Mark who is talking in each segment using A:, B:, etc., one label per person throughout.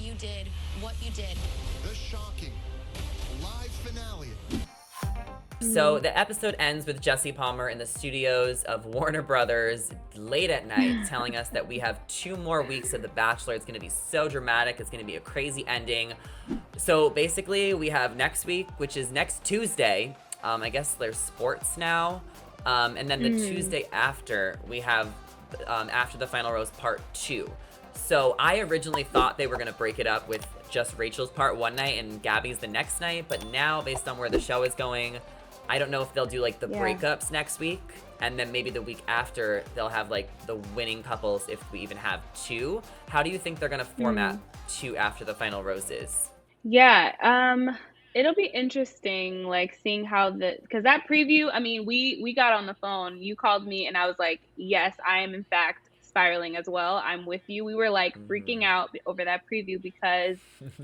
A: you did what you did.
B: The shocking live finale.
C: So the episode ends with Jesse Palmer in the studios of Warner Brothers late at night telling us that we have 2 more weeks of The Bachelor. It's going to be so dramatic. It's going to be a crazy ending. So basically we have next week, which is next Tuesday. I guess there's sports now. And then the Tuesday after, we have After the Final Rose Part 2. So I originally thought they were going to break it up with just Rachel's part one night and Gabby's the next night. But now, based on where the show is going, I don't know if they'll do like the breakups next week, and then maybe the week after they'll have like the winning couples if we even have 2. How do you think they're gonna format 2 After the Final Roses?
D: Yeah, it'll be interesting, like seeing how because that preview. I mean, we got on the phone. You called me, and I was like, yes, I am in fact spiraling as well. I'm with you. We were like freaking out over that preview because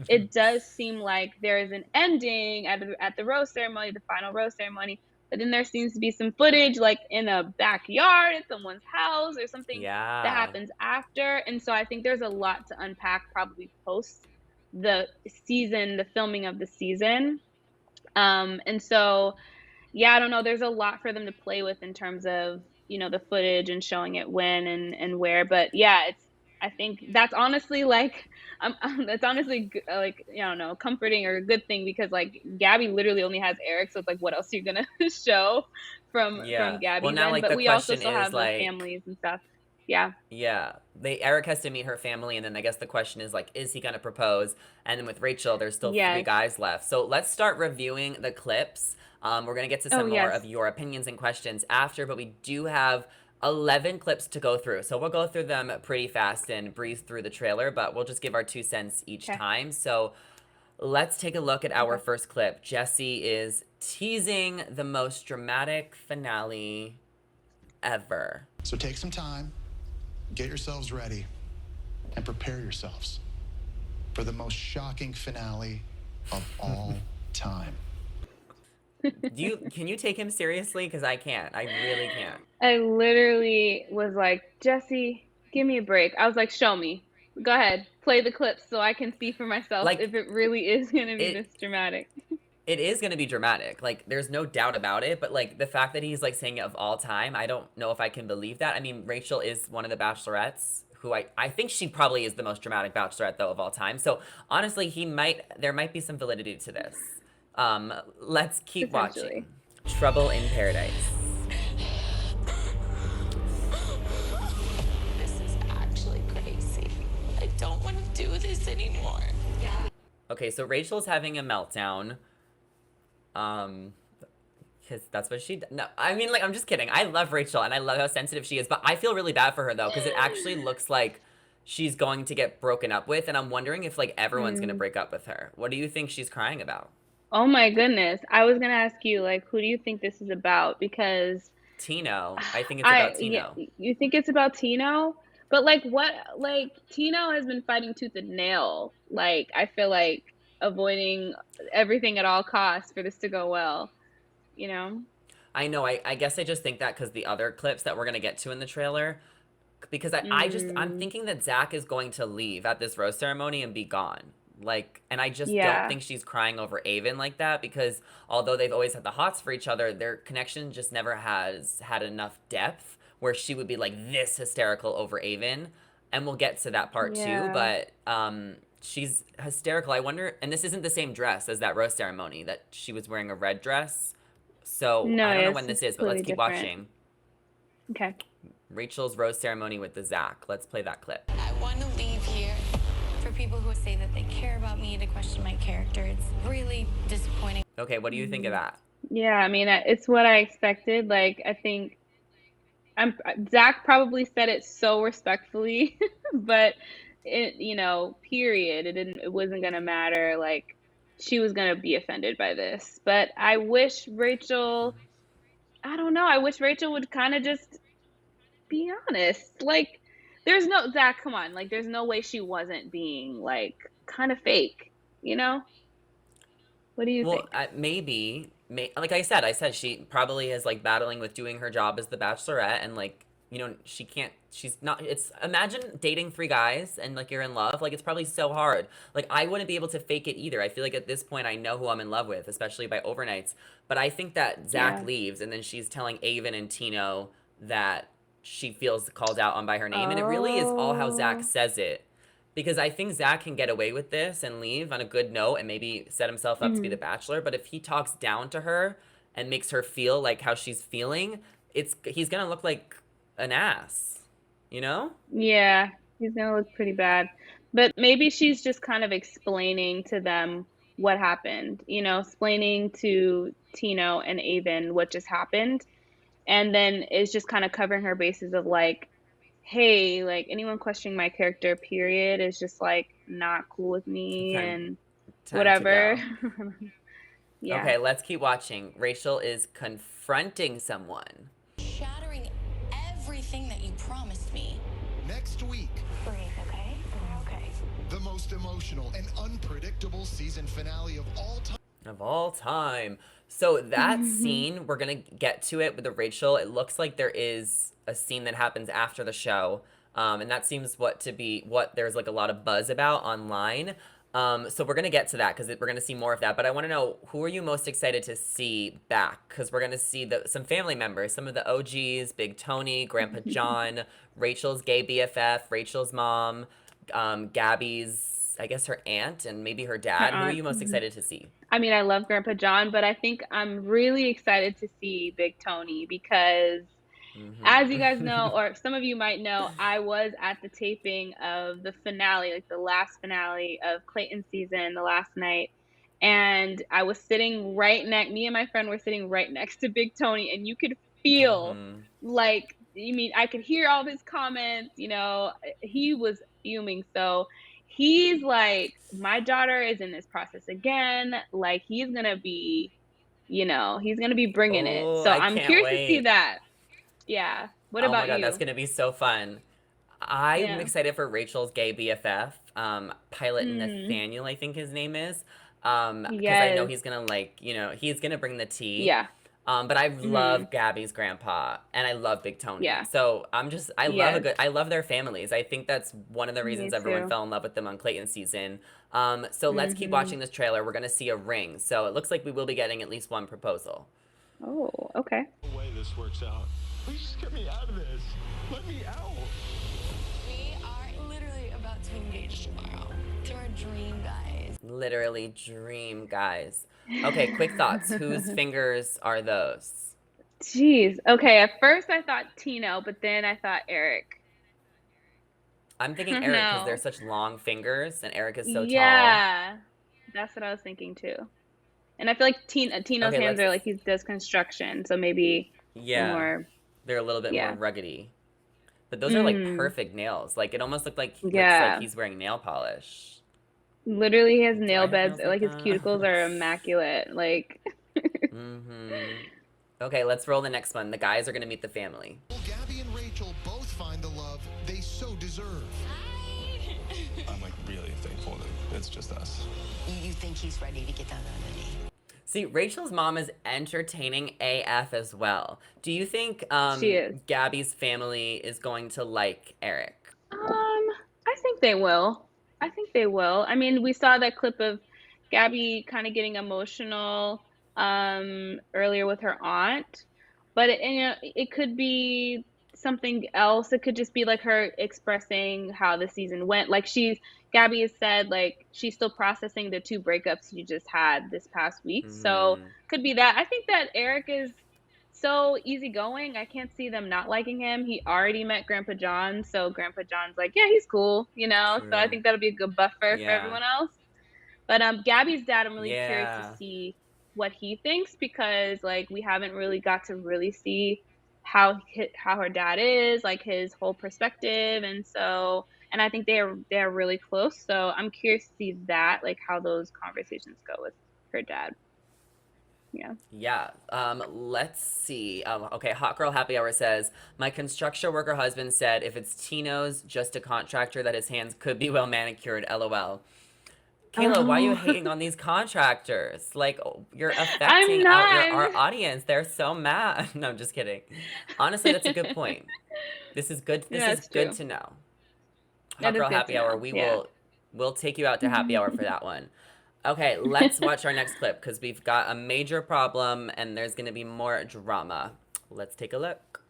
D: it does seem like there is an ending at the rose ceremony, the final rose ceremony, but then there seems to be some footage like in a backyard at someone's house or something that happens after. And so I think there's a lot to unpack probably post the season, the filming of the season. And so yeah, I don't know. There's a lot for them to play with in terms of, the footage and showing it when and where. But yeah, I think that's honestly like, that's honestly like, I don't know, comforting or a good thing because like Gabby literally only has Erich. So it's like, what else are you going to show from Gabby?
C: Well, now,
D: then?
C: like,
D: But
C: the
D: we also
C: question
D: still
C: is,
D: have the
C: like,
D: families and stuff. Yeah.
C: Yeah. Erich has to meet her family, and then I guess the question is, like, is he gonna propose? And then with Rachel, there's still 3 guys left. So let's start reviewing the clips. We're gonna get to some more of your opinions and questions after, but we do have 11 clips to go through. So we'll go through them pretty fast and breeze through the trailer, but we'll just give our 2 cents each time. So let's take a look at our first clip. Jesse is teasing the most dramatic finale ever.
B: So take some time, get yourselves ready, and prepare yourselves for the most shocking finale of all time.
C: Can you take him seriously? Because I can't. I really can't.
D: I literally was like, Jesse, give me a break. I was like, show me. Go ahead. Play the clips so I can see for myself if it really is going to be this dramatic.
C: It is going to be dramatic. Like, there's no doubt about it. But, like, the fact that he's, like, saying it of all time, I don't know if I can believe that. I mean, Rachel is one of the Bachelorettes, who I think she probably is the most dramatic Bachelorette, though, of all time. So, honestly, there might be some validity to this. Let's keep watching. Trouble in Paradise.
A: This is actually crazy. I don't want to do this anymore. Yeah.
C: Okay, so Rachel's having a meltdown. Because that's what she... No, I mean, like, I'm just kidding. I love Rachel, and I love how sensitive she is, but I feel really bad for her, though, because it actually looks like she's going to get broken up with, and I'm wondering if, like, everyone's going to break up with her. What do you think she's crying about?
D: Oh my goodness. I was going to ask you, like, who do you think this is about? Because...
C: Tino. I think it's about Tino.
D: Yeah, you think it's about Tino? But, like, Tino has been fighting tooth and nail. Like, I feel like avoiding everything at all costs for this to go well,
C: I know. I guess I just think that because the other clips that we're going to get to in the trailer, because I'm thinking that Zach is going to leave at this rose ceremony and be gone. Like, and I just don't think she's crying over Aven like that, because although they've always had the hots for each other, their connection just never has had enough depth where she would be like this hysterical over Aven. And we'll get to that part too, but she's hysterical. I wonder, and this isn't the same dress as that rose ceremony, that she was wearing a red dress. So I don't know when this is, but let's keep watching.
D: Okay.
C: Rachel's rose ceremony with the Zach. Let's play that clip.
A: I want to leave here. For people who say that they care about me, to question my character, it's really disappointing.
C: Okay, what do you think of that?
D: Yeah, I mean, it's what I expected. Like, I think Zach probably said it so respectfully, but period. It wasn't gonna matter. Like, she was gonna be offended by this. But I wish Rachel. I don't know. I wish Rachel would kind of just be honest. Like, there's no Zach. Come on. Like, there's no way she wasn't being like kind of fake. What do you think?
C: Well, maybe. Like I said she probably is like battling with doing her job as the Bachelorette, and like she's not, it's, imagine dating 3 guys and like you're in love. Like it's probably so hard. Like I wouldn't be able to fake it either. I feel like at this point I know who I'm in love with, especially by overnights. But I think that Zach
D: Yeah.
C: leaves and then she's telling Aven and Tino that she feels called out on by her name. And it really is all how Zach
D: Oh.
C: says it. Because I think Zach can get away with this and leave on a good note and maybe set himself up to be the
D: Mhm.
C: bachelor. But if he talks down to her and makes her feel like how she's feeling, he's gonna look like an ass, you know?
D: Yeah, he's gonna look pretty bad. But maybe she's just kind of explaining to them what happened, explaining to Tino and Aven what just happened. And then is just kind of covering her bases of like, hey, like anyone questioning my character, period, is just like not cool with me
C: Time
D: and
C: time to
D: whatever.
C: go.
D: Yeah.
C: Okay, let's keep watching. Rachel is confronting someone.
A: Shattering everything that you promised me.
B: Next week,
A: Breathe, okay? We're okay.
B: the most emotional and unpredictable season finale of all time.
C: Of all time. So that scene, we're gonna get to it with the Rachel. It looks like there is a scene that happens after the show. And that seems what there's like a lot of buzz about online. So we're gonna get to that because we're gonna see more of that. But I want to know, who are you most excited to see back? Because we're gonna see some family members, some of the OGs, Big Tony, Grandpa John, Rachel's gay BFF, Rachel's mom, Gabby's, I guess her aunt, and maybe her
D: Her
C: dad. Who are
D: aunt.
C: you most excited to see?
D: I mean, I love Grandpa John, but I think I'm really excited to see Big Tony because, as you guys know, or some of you might know, I was at the taping of the finale, like the last finale of Clayton's season, the last night. And I was sitting me and my friend were sitting right next to Big Tony, and you could feel like, I could hear all of his comments, he was fuming. So he's like, my daughter is in this process again. Like, he's going to be, he's going to be bringing it.
C: Oh,
D: So
C: I
D: I'm
C: can't
D: curious to see
C: wait.
D: that. Yeah. What
C: Oh my
D: about
C: god, that's
D: you?
C: gonna be so fun. I'm
D: Yeah.
C: excited for Rachel's gay BFF, Pilot
D: Hmm.
C: Nathaniel, I think his name is. Because I know
D: Yes.
C: he's gonna he's gonna bring the tea.
D: Yeah.
C: But I
D: Hmm.
C: love Gabby's grandpa and I love Big Tony.
D: Yeah.
C: So
D: Yes.
C: I love their families. I think that's one of the
D: Me
C: reasons everyone
D: too.
C: fell in love with them on Clayton season. So let's keep
D: Hmm.
C: watching this trailer. We're gonna see a ring. So it looks like we will be getting at least one proposal.
D: Oh, okay.
E: No way this works out. Please just get me out of this. Let me out.
A: We are literally about to engage tomorrow to our dream guys.
C: Literally dream, guys. Okay, quick thoughts. Whose fingers are those?
D: Jeez. Okay. At first I thought Tino, but then I thought Erich.
C: I'm thinking Eric because they're
D: No.
C: such long fingers and Eric is so tall.
D: Yeah. That's what I was thinking too. And I feel like Tino's
C: Okay,
D: hands are like he does construction, so maybe
C: yeah,
D: more.
C: they're a little bit more
D: Yeah.
C: ruggedy. But those are like
D: Mm.
C: perfect nails. Like it almost looks like
D: Yeah.
C: he's wearing nail polish.
D: Literally, his
C: Do I
D: nail
C: have
D: beds,
C: nails like
D: like his
C: that?
D: cuticles are immaculate. Like,
C: Okay, let's roll the next one. The guys are gonna meet the family.
B: Will Gabby and Rachel both find the love they so deserve?
A: Hi.
E: I'm like really thankful that it's just us.
F: You think he's ready to get down on the knee?
C: See, Rachel's mom is entertaining AF as well. Do you think
D: she is.
C: Gabby's family is going to like Eric?
D: I think they will. I think they will. I mean, we saw that clip of Gabby kind of getting emotional earlier with her aunt, but it could be something else. It could just be like her expressing how the season went. Like Gabby has said, like she's still processing the 2 breakups you just had this past week. So could be that. I think that Eric is so easygoing. I can't see them not liking him. He already met Grandpa John, so Grandpa John's like, yeah, he's cool. So I
C: True.
D: think that'll be a good buffer for
C: Yeah.
D: everyone else. But Gabby's dad, I'm really curious
C: Yeah.
D: to see what he thinks because like we haven't really got to really see how her dad is, like his whole perspective, and I think they're really close. So I'm curious to see that, like how those conversations go with her dad. Yeah.
C: Yeah. Let's see. Okay, Hot Girl Happy Hour says, my construction worker husband said if it's Tino's just a contractor that his hands could be well manicured, LOL. Kayla, why are you
D: Oh.
C: hating on these contractors? Like, you're
D: I'm
C: affecting our
D: not.
C: audience. They're so mad. No, I'm just kidding. Honestly, that's a good point. This is good. This
D: Yeah,
C: is
D: it's
C: good
D: true.
C: to know. Hot
D: That is
C: Girl
D: good to
C: Happy Hour.
D: know. Yeah.
C: We'll take you out to happy hour for that one. Okay, let's watch our next clip because we've got a major problem and there's gonna be more drama. Let's take a look.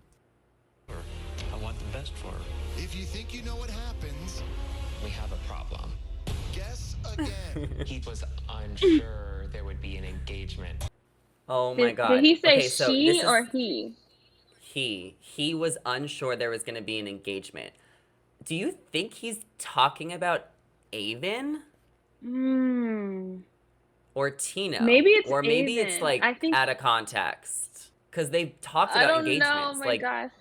E: I want the best for her.
B: If you think you know what happens,
F: We have a problem.
B: guess again.
F: He was unsure there would be an engagement.
C: Oh my
D: Did
C: god.
D: he say
C: Okay, so
D: she
C: this is
D: or he?
C: he was unsure there was gonna be an engagement. Do you think he's talking about Aven
D: Hmm.
C: or Tino?
D: Maybe it's
C: or maybe it's
D: Aven.
C: like
D: I think
C: out of context because they talked
D: I
C: about
D: don't know. Oh
C: engagements.
D: my
C: Like
D: gosh.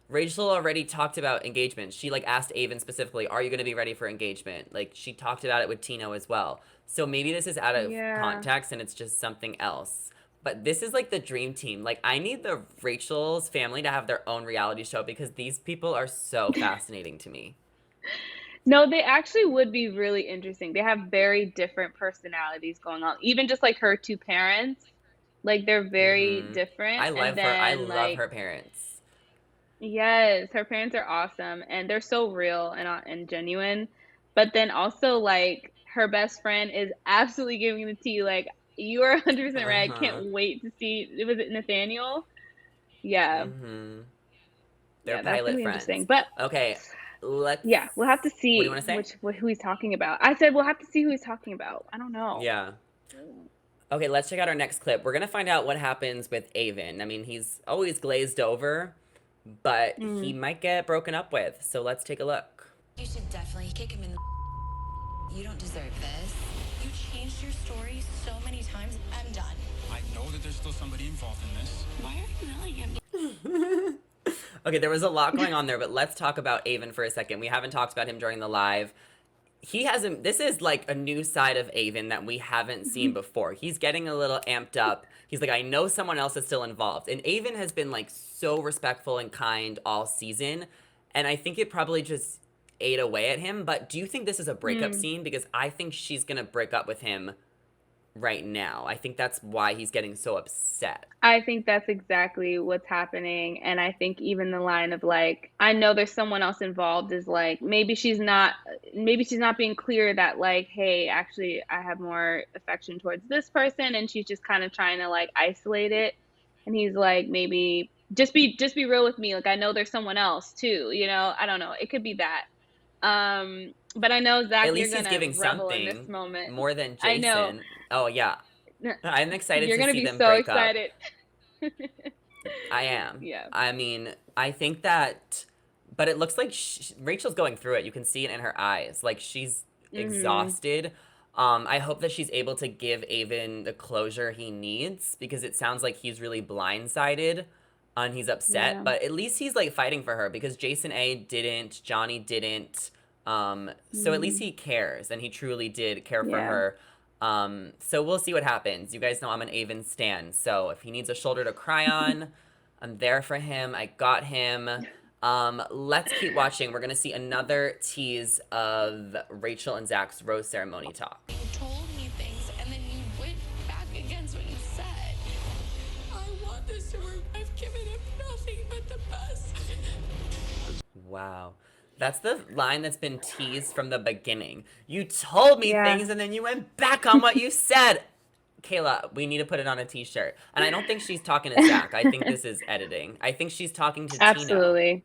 C: Rachel already talked about engagement. She like asked Aven specifically, "Are you going to be ready for engagement?" Like she talked about it with Tino as well. So maybe this is out of
D: Yeah.
C: context and it's just something else. But this is like the dream team. Like I need the Rachel's family to have their own reality show because these people are so fascinating to me.
D: No, they actually would be really interesting. They have very different personalities going on. Even just like her two parents, like they're very different.
C: I
D: And
C: love her. I
D: then
C: love
D: like
C: her parents.
D: yes, her parents are awesome and they're so real and genuine. But then also like her best friend is absolutely giving the tea. Like you are 100% right. I
C: Uh-huh.
D: can't wait to see. Was it Nathaniel? Yeah,
C: They're
D: yeah, that's gonna
C: pilot
D: be interesting.
C: friends.
D: But
C: Okay, let's.
D: yeah, we'll have to
C: What do you
D: see
C: want to say?
D: who he's talking about. I said we'll have to see who he's talking about. I don't know.
C: Yeah. Okay, let's check out our next clip. We're gonna find out what happens with Aven. I mean, he's always glazed over, but he might get broken up with. So let's take a look.
F: You should definitely kick him in the. You don't deserve this.
A: You changed your story so many times. I'm done.
E: I know that there's still somebody involved in this.
A: Why are you yelling at me?
C: Okay, there was a lot going on there, but let's talk about Aven for a second. We haven't talked about him during the live. He hasn't. This is like a new side of Aven that we haven't seen before. He's getting a little amped up. He's like, I know someone else is still involved. And Aven has been like so respectful and kind all season. And I think it probably just ate away at him. But do you think this is a breakup scene? Because I think she's going to break up with him right now. I think that's why he's getting so upset.
D: I think that's exactly what's happening. And I think even the line of like, I know there's someone else involved is like, maybe she's not being clear that like, hey, actually I have more affection towards this person. And she's just kind of trying to like isolate it. And he's like, maybe just be real with me. Like, I know there's someone else too, you know, I don't know. It could be that. But I know Zach,
C: At
D: you're
C: least he's
D: gonna
C: giving
D: revel in this
C: something
D: moment.
C: more than
D: I know.
C: Jason. Oh, yeah. I'm excited
D: You're
C: to
D: gonna
C: see
D: be
C: them
D: so
C: break up.
D: excited.
C: I am.
D: Yeah.
C: I mean, I think that, but it looks like Rachel's going through it. You can see it in her eyes. Like she's exhausted. I hope that she's able to give Aven the closure he needs because it sounds like he's really blindsided and he's upset.
D: Yeah.
C: But at least he's like fighting for her because Jason A didn't, Johnny didn't. So at least he cares and he truly did care for
D: Yeah.
C: her. So we'll see what happens. You guys know I'm an Aven stan. So if he needs a shoulder to cry on, I'm there for him. I got him. Let's keep watching. We're going to see another tease of Rachel and Zach's rose ceremony talk.
A: You told me things and then you went back against what you said. I want this to work. I've given him nothing but the best.
C: Wow. That's the line that's been teased from the beginning. You told me
D: Yeah.
C: things and then you went back on what you said. Kayla, we need to put it on a t-shirt. And I don't think she's talking to Zach. I think this is editing. I think she's talking to Tino.
D: Absolutely.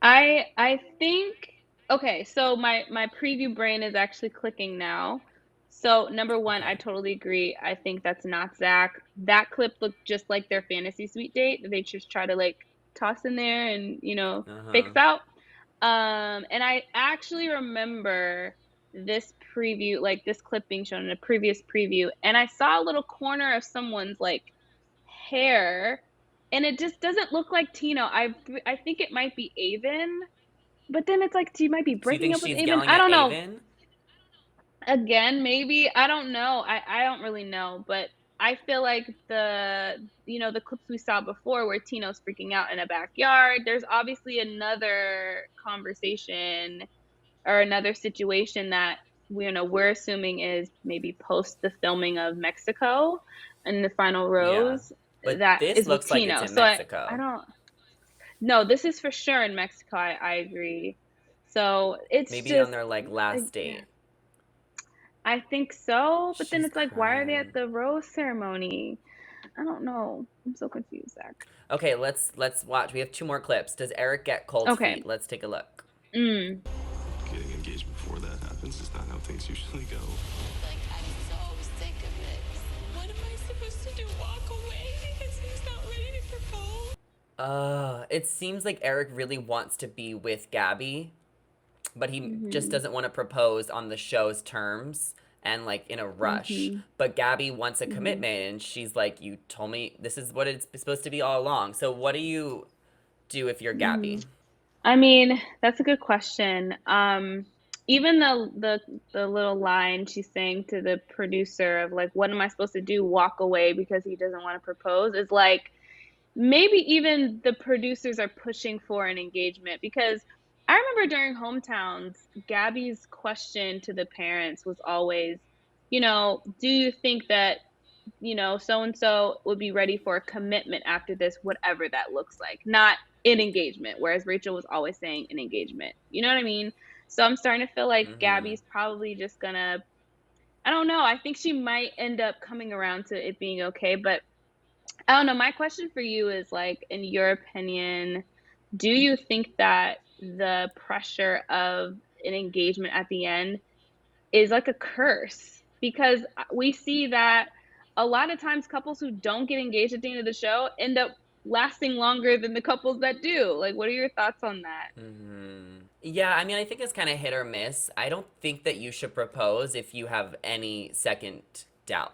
D: I think okay, so my preview brain is actually clicking now. So number one, I totally agree. I think that's not Zach. That clip looked just like their fantasy suite date that they just try to like toss in there and fix out. And I actually remember this preview, like this clip being shown in a previous preview, and I saw a little corner of someone's like hair, and it just doesn't look like Tino. I think it might be Aven, but then it's like she might be
C: Do you
D: breaking
C: think
D: up with
C: she's
D: Aven.
C: yelling
D: I
C: at
D: don't know.
C: Aven?
D: Again, maybe I don't know. I don't really know, but I feel like the clips we saw before where Tino's freaking out in a backyard, there's obviously another conversation or another situation that we're assuming is maybe post the filming of Mexico and the final
C: Yeah.
D: rose
C: But
D: that
C: this
D: is with
C: looks like it's
D: Tino.
C: in
D: So I
C: Mexico.
D: don't. No, this is for sure in Mexico. I agree. So it's
C: Maybe on
D: just,
C: their like last date.
D: I think so. But then
C: She's
D: it's like, why are they at
C: crying.
D: the rose ceremony? I don't know. I'm so confused, Zach.
C: Okay, let's watch. We have 2 more clips. Does Erich get cold
D: Okay.
C: feet? Let's take a look.
D: Mm.
E: Getting engaged before that happens is not how things usually go.
A: Like, I'm so sick of it. What am I supposed to do? Walk away because he's not ready to propose?
C: It seems like Erich really wants to be with Gabby, but he just doesn't want to propose on the show's terms and like in a rush. But Gabby wants a commitment, and she's like, "You told me this is what it's supposed to be all along." So what do you do if you're Gabby?
D: I mean, that's a good question. Even the little line she's saying to the producer of like, "What am I supposed to do? Walk away because he doesn't want to propose?" is like, maybe even the producers are pushing for an engagement, because I remember during hometowns, Gabby's question to the parents was always, do you think that, so and so would be ready for a commitment after this, whatever that looks like, not an engagement. Whereas Rachel was always saying an engagement. You know what I mean? So I'm starting to feel like Gabby's probably just gonna, I don't know. I think she might end up coming around to it being okay, but I don't know. My question for you is like, in your opinion, do you think that the pressure of an engagement at the end is like a curse? Because we see that a lot of times couples who don't get engaged at the end of the show end up lasting longer than the couples that do. Like, what are your thoughts on that?
C: Yeah, I mean, I think it's kind of hit or miss. I don't think that you should propose if you have any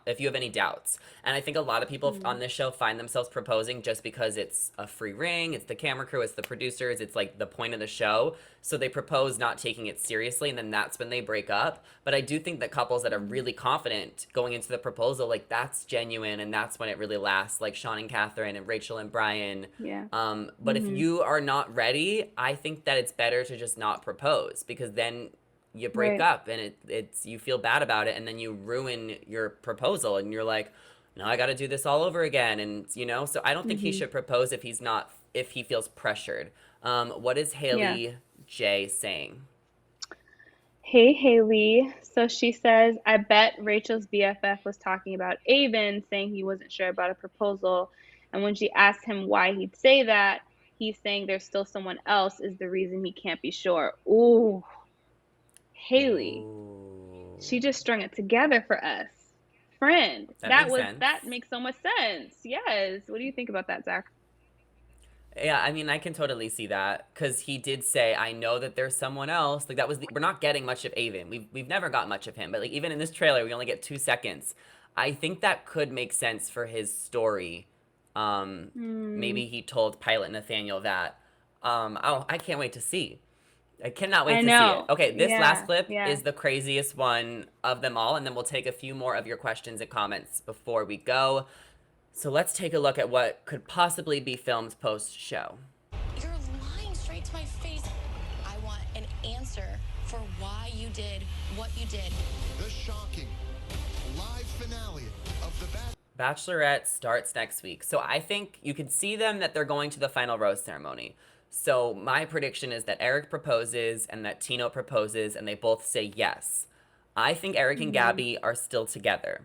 C: if you have any doubts. And I think a lot of people on this show find themselves proposing just because it's a free ring, it's the camera crew, it's the producers, it's like the point of the show. So they propose not taking it seriously, and then that's when they break up. But I do think that couples that are really confident going into the proposal, like that's genuine, and that's when it really lasts, like Sean and Catherine and Rachel and Brian.
D: Yeah.
C: But if you are not ready, I think that it's better to just not propose, because then you break
D: Right.
C: up and it's you feel bad about it, and then you ruin your proposal, and you're like, no, I got to do this all over again. And so I don't think he should propose if he feels pressured. What is Haley J saying?
D: Hey, Haley. So she says, I bet Rachel's BFF was talking about Aven, saying he wasn't sure about a proposal. And when she asked him why he'd say that, he's saying there's still someone else is the reason he can't be sure. Ooh, Haley.
C: Ooh.
D: She just strung it together for us. Friend.
C: That makes sense.
D: That makes so much sense. Yes. What do you think about that, Zach?
C: Yeah, I mean, I can totally see that, because he did say, I know that there's someone else. Like, we're not getting much of Aven. We've never got much of him, but like even in this trailer, we only get 2 seconds. I think that could make sense for his story. Maybe he told Pilot Nathaniel that. Oh, I can't wait to see. I cannot wait to see it. Okay, this last clip is the craziest one of them all, and then we'll take a few more of your questions and comments before we go. So let's take a look at what could possibly be filmed post-show.
A: You're lying straight to my face. I want an answer for why you did what you did.
B: The shocking live finale of the
C: Bachelorette starts next week. So I think you can see them that they're going to the final rose ceremony. So my prediction is that Erich proposes and that Tino proposes, and they both say yes. I think Erich and Gabby are still together.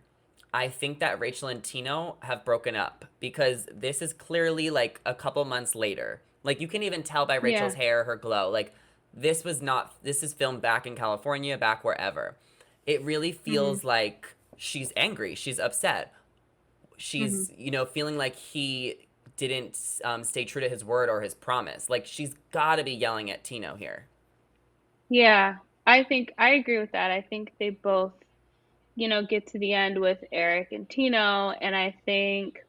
C: I think that Rachel and Tino have broken up, because this is clearly like a couple months later. Like, you can even tell by Rachel's hair, her glow. Like, this is filmed back in California, back wherever. It really feels like she's angry. She's upset. She's, feeling like he didn't stay true to his word or his promise. Like, she's got to be yelling at Tino here.
D: Yeah, I agree with that. I think they both, get to the end with Erich and Tino, and I think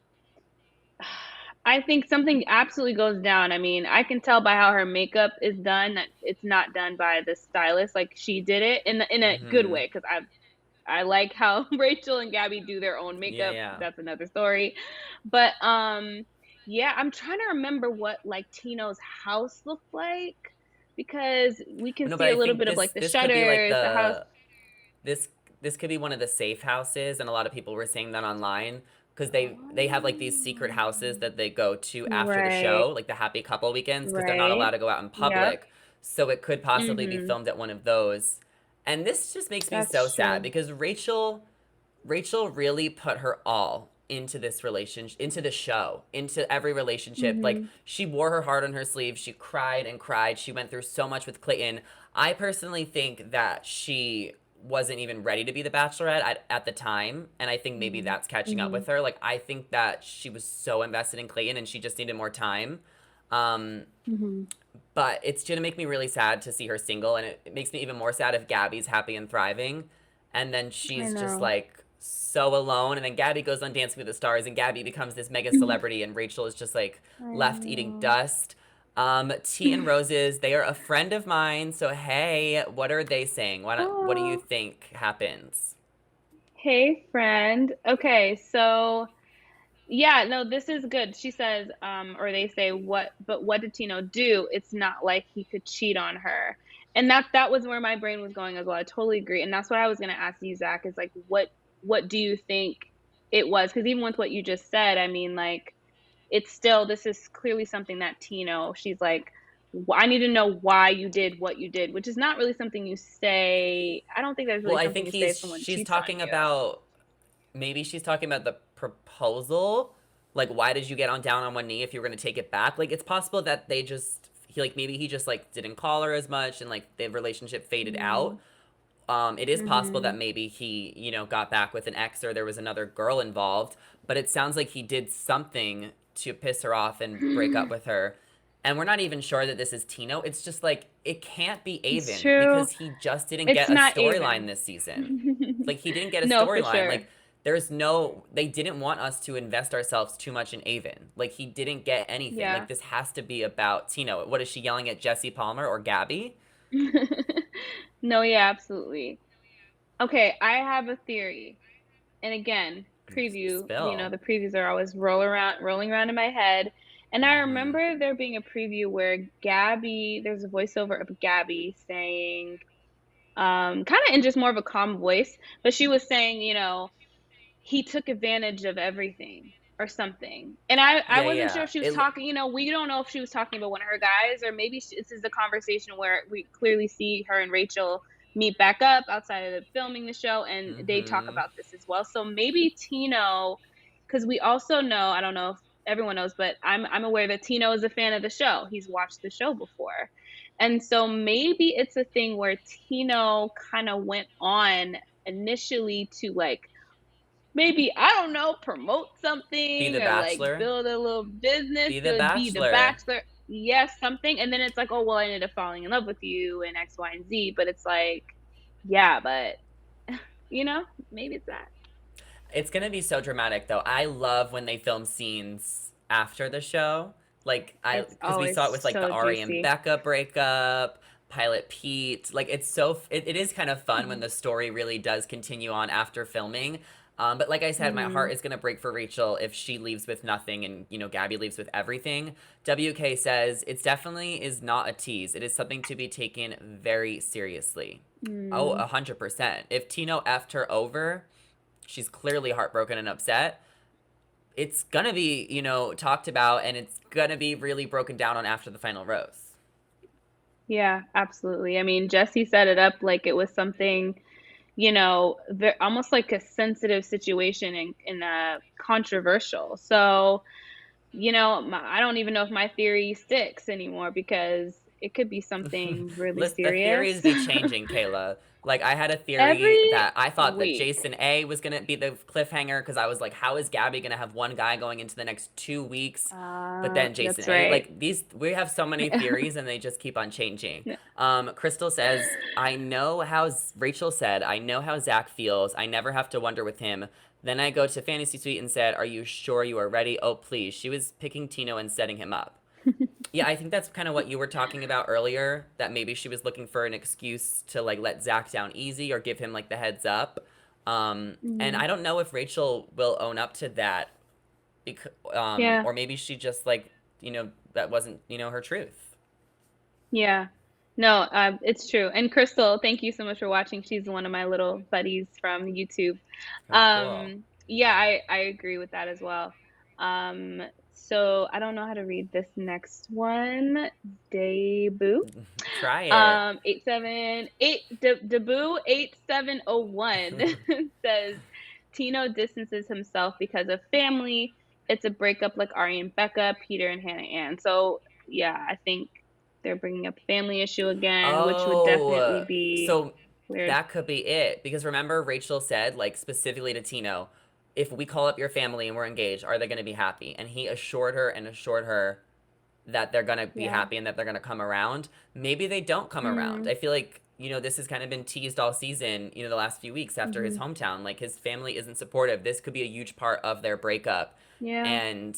D: something absolutely goes down. I mean, I can tell by how her makeup is done that it's not done by the stylist. Like, she did it in a good way, because I like how Rachel and Gabby do their own makeup.
C: Yeah.
D: That's another story. But yeah, I'm trying to remember what like Tino's house looked like, because we can see a little bit of like the shutters, the house.
C: this could be one of the safe houses, and a lot of people were saying that online because they have like these secret houses that they go to after the
D: Right.
C: show, like the happy couple weekends, because they're not allowed
D: Right.
C: to go out in
D: Yep.
C: public. So it could possibly be
D: Mhm.
C: filmed at one of those. And this just makes me so
D: That's
C: sad
D: true.
C: because Rachel really put her all into this relationship, into the show, into every relationship. Like,
D: Mhm.
C: she wore her heart on her sleeve. She cried and cried. She went through so much with Clayton. I personally think that she wasn't even ready to be the Bachelorette at the time. And I think maybe
D: Mhm.
C: that's catching up
D: Mhm.
C: with her. Like, I think that she was so invested in Clayton and she just needed more time. Um,
D: Mhm.
C: but it's gonna make me really sad to see her single, and it makes me even more sad if Gabby's happy and thriving, and then
D: I
C: she's just
D: know.
C: like so alone, and then Gabby goes on Dancing with the Stars, and Gabby becomes this mega celebrity, and Rachel is just like
D: I
C: left eating
D: know.
C: dust. Tea and Roses, they are a friend of mine, so hey, what are they saying? What do you
D: Oh.
C: think happens?
D: Hey, friend. Okay, so yeah, no, this is good. She says, or they say, what did Tino do? It's not like he could cheat on her. And that was where my brain was going as well. I totally agree. And that's what I was gonna ask you, Zach, is like what do you think it was? Because even with what you just said, I mean, like, it's still, this is clearly something that Tino, she's like, I need to know why you did what you did, which is not really something you say. I don't think that's
C: Well,
D: really
C: I
D: something
C: think
D: you say
C: he's
D: if someone
C: she's
D: cheats on
C: talking
D: you.
C: about maybe she's talking about the proposal. Like, why did you get on down on one knee if you were gonna take it back? Like, it's possible that maybe he just like didn't call her as much and like the relationship faded out.
D: Mm,
C: It is possible that
D: mhm.
C: maybe he, got back with an ex or there was another girl involved, but it sounds like he did something to piss her off and break up with her. And we're not even sure that this is Tino. It's just like, it can't be
D: It's
C: Aven
D: true.
C: because he just didn't
D: It's
C: get a
D: not
C: storyline
D: Aven.
C: this season. Like, he didn't get a
D: No, for
C: storyline.
D: sure.
C: Like, they didn't want us to invest ourselves too much in Aven. Like, he didn't get anything.
D: Yeah.
C: Like, this has to be about Tino. What is she yelling at Jesse Palmer or Gabby?
D: No, yeah, absolutely. Okay, I have a theory. And again, preview,
C: Spill.
D: the previews are always rolling around in my head. And I
C: Hmm.
D: remember there being a preview where Gabby, there's a voiceover of Gabby saying, kind of in just more of a calm voice, but she was saying, he took advantage of everything or something. And I
C: Yeah,
D: wasn't sure
C: yeah.
D: if she was talking, we don't know if she was talking about one of her guys, or maybe this is a conversation where we clearly see her and Rachel meet back up outside of the filming the show, and they talk
C: Hmm.
D: about this as well. So maybe Tino, because we also know, I don't know if everyone knows, but I'm aware that Tino is a fan of the show. He's watched the show before. And so maybe it's a thing where Tino kind of went on initially to, like, maybe, I don't know, promote
C: Be
D: something
C: the
D: or like
C: Bachelor.
D: build a little business
C: Be the
D: to be the
C: Bachelor.
D: Bachelor. Yes, something. And then it's like, oh, well, I ended up falling in love with you and X, Y, and Z. But it's like, yeah, but, you know, maybe it's that.
C: It's gonna be so dramatic though. I love when they film scenes after the show. Like,
D: It's
C: because we
D: always
C: saw it with like the
D: so
C: Ari and
D: juicy.
C: Becca breakup, Pilot Pete. Like, it is kind of fun when
D: Mm-hmm.
C: the story really does continue on after filming. But like I said, my
D: Mm-hmm.
C: heart is gonna break for Rachel if she leaves with nothing and Gabby leaves with everything. WK says it's definitely is not a tease. It is something to be taken very seriously. Oh,
D: Mm.
C: 100%. If Tino effed her over, she's clearly heartbroken and upset. It's gonna be, talked about, and it's gonna be really broken down on after the final rose.
D: Yeah, absolutely. I mean, Jesse set it up like it was something, almost like a sensitive situation and controversial. So, I don't even know if my theory sticks anymore because it could be something really
C: List the theories
D: serious.
C: be changing, Kayla. Like, I had a theory
D: Every
C: that I thought that
D: week.
C: Jason A was gonna be the cliffhanger because I was like, how is Gabby gonna have one guy going into the next 2 weeks? But then Jason
D: That's
C: A,
D: right.
C: like, we have so many theories and they just keep on changing. Crystal says, Rachel said, I know how Zach feels. I never have to wonder with him. Then I go to Fantasy Suite and said, are you sure you are ready? Oh, please. She was picking Tino and setting him up. Yeah, I think that's kind of what you were talking about earlier, that maybe she was looking for an excuse to like let Zach down easy or give him like the heads up. And
D: Mhm.
C: I don't know if Rachel will own up to that,
D: Yeah.
C: or maybe she just like, that wasn't, her truth.
D: Yeah. No, it's true. And Crystal, thank you so much for watching. She's one of my little buddies from YouTube.
C: Oh, cool.
D: Yeah, I agree with that as well. So I don't know how to read this next one. Debut.
C: Try it.
D: 878 Debut 8701 says Tino distances himself because of family. It's a breakup like Ari and Becca, Peter and Hannah Ann. So yeah, I think they're bringing up family issue again, which would definitely
C: Oh,
D: be
C: so
D: weird.
C: that could be it. Because remember, Rachel said, like, specifically to Tino, if we call up your family and we're engaged, are they going to be happy? And he assured her that they're going to be
D: Yeah.
C: happy and that they're going to come around. Maybe they don't come around.
D: Mm,
C: I feel like, this has kind of been teased all season, the last few weeks after his
D: hmm.
C: hometown. Like, his family isn't supportive. This could be a huge part of their breakup.
D: Yeah.
C: And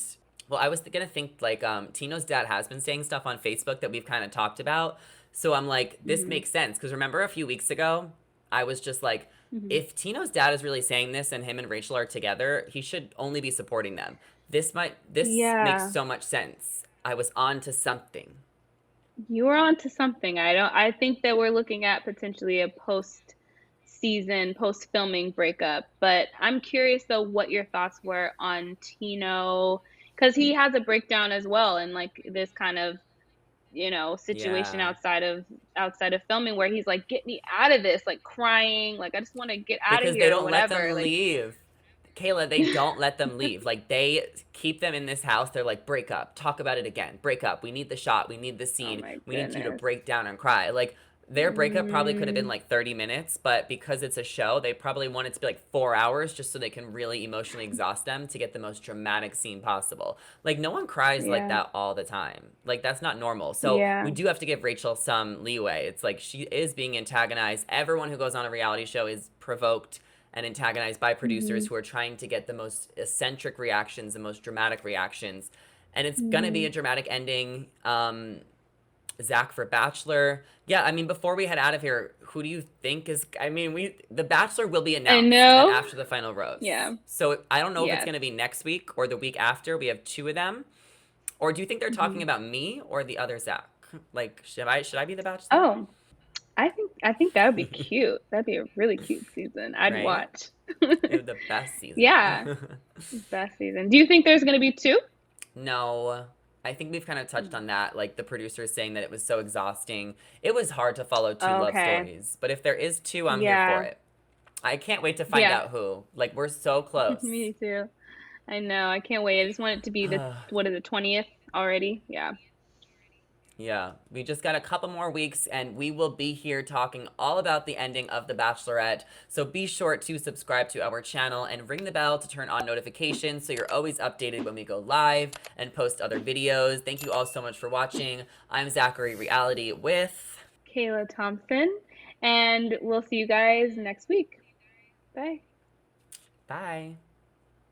C: well, I was gonna think like Tino's dad has been saying stuff on Facebook that we've kind of talked about. So I'm like, this
D: Hmm.
C: makes sense because remember a few weeks ago, I was just like,
D: Hmm.
C: if Tino's dad is really saying this and him and Rachel are together, he should only be supporting them. This makes
D: Yeah.
C: so much sense. I was on to something.
D: You were onto something. I think that we're looking at potentially a post season, post filming breakup. But I'm curious though what your thoughts were on Tino, because he has a breakdown as well, and like this kind of, situation
C: Yeah.
D: outside of filming where he's like, get me out of this, like crying, like I just want to get out of
C: Because they
D: here or
C: don't let
D: whatever.
C: them
D: Like,
C: leave. Kayla, they don't let them leave. Like, they keep them in this house. They're like, break up. Talk about it again. Break up. We need the shot. We need the
D: oh
C: scene.
D: my
C: We need you to
D: goodness.
C: break down and cry. Like, their breakup probably could have been
D: Mm,
C: like 30 minutes, but because it's a show, they probably want it to be like 4 hours just so they can really emotionally exhaust them to get the most dramatic scene possible. Like, no one cries like
D: yeah.
C: that all the time. Like, that's not normal. So, we
D: Yeah.
C: do have to give Rachel some leeway. It's like she is being antagonized. Everyone who goes on a reality show is provoked and antagonized by producers
D: Hmm.
C: who are trying to get the most eccentric reactions, the most dramatic reactions. And it's gonna be
D: Hmm.
C: a dramatic ending. Zach for Bachelor. Yeah, I mean, before we head out of here, who do you think is? I mean, the Bachelor will be
D: I
C: announced
D: know.
C: after the final rose.
D: Yeah.
C: So I don't know if it's
D: Yes.
C: gonna be next week or the week after. We have two of them. Or do you think they're talking
D: Hmm.
C: about me or the other Zach? Like, should I be the Bachelor?
D: Oh, I think that would be cute. That'd be a really cute season. I'd
C: Right?
D: watch.
C: We have the best
D: Yeah,
C: season.
D: best season. Do you think there's gonna be two?
C: No, I think we've kind of touched on that. Like the producers saying that it was so exhausting. It was hard to follow two love
D: Okay.
C: stories. But if there is two, I'm here for
D: Yeah.
C: it. I can't wait to find
D: Yeah.
C: out who. Like we're so close.
D: Me too. I know. I can't wait. I just want it to be the what is it, 20th already? Yeah.
C: Yeah, we just got a couple more weeks and we will be here talking all about the ending of The Bachelorette. So be sure to subscribe to our channel and ring the bell to turn on notifications so you're always updated when we go live and post other videos. Thank you all so much for watching. I'm Zachary Reality with...
D: Kayla Thompson, and we'll see you guys next week. Bye.
C: Bye.